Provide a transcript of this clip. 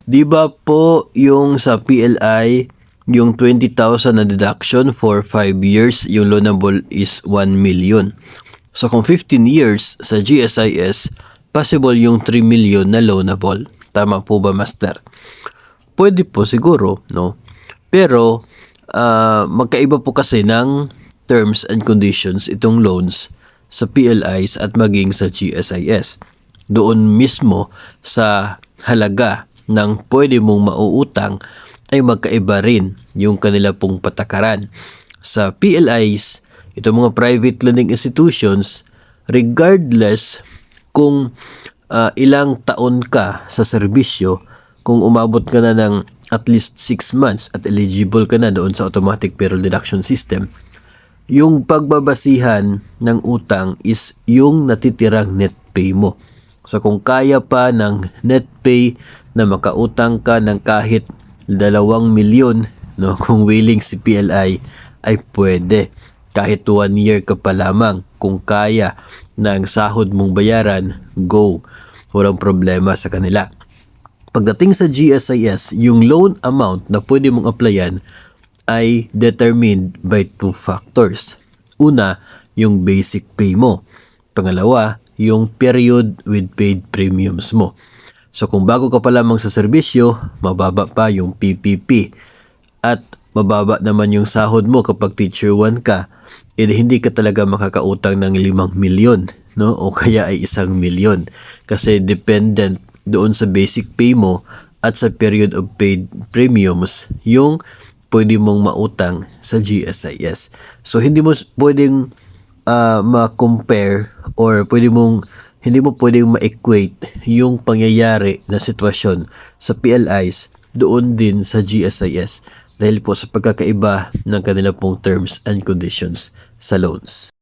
Di ba po yung sa PLI, yung 20,000 na deduction for 5 years, yung loanable is 1 million. So kung 15 years sa GSIS, possible yung 3 million na loanable. Tama po ba, Master? Pwede po siguro, no? Pero magkaiba po kasi ng terms and conditions itong loans sa PLIs at maging sa GSIS. Doon mismo sa halaga ng pwede mong mauutang ay magkaiba rin yung kanila pong patakaran. Sa PLIs, itong mga private lending institutions, regardless kung ilang taon ka sa serbisyo, kung umabot ka na ng at least 6 months at eligible ka na doon sa automatic payroll deduction system, yung pagbabasihan ng utang is yung natitirang net pay mo. So kung kaya pa ng net pay na makautang ka ng kahit 2 milyon, no, kung willing si PLI, ay pwede. Kahit 1 year ka pa lamang, kung kaya ng sahod mong bayaran, go. Walang problema sa kanila. Pagdating sa GSIS, yung loan amount na pwede mong applyan ay determined by 2 factors. Una, yung basic pay mo. Pangalawa, yung period with paid premiums mo. So kung bago ka pa lamang sa serbisyo, mababa pa yung PPP. At mababa naman yung sahod mo kapag teacher 1 ka, hindi ka talaga makakautang ng 5 milyon, no? O kaya ay 1 milyon. Kasi dependent doon sa basic pay mo at sa period of paid premiums yung pwede mong mautang sa GSIS. So hindi mo pwedeng ma-compare or hindi mo pwedeng ma-equate yung pangyayari na sitwasyon sa PLIs doon din sa GSIS dahil po sa pagkakaiba ng kanila pong terms and conditions sa loans.